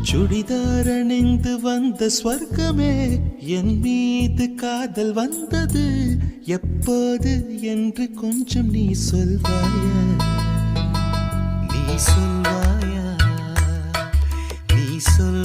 சுடிதார் அணிந்து வந்த ஸ்வர்க்கமே என் மீது காதல் வந்தது எப்போது என்று கொஞ்சம் நீ சொல்வாயா நீ சொல்வாயா நீ சொல்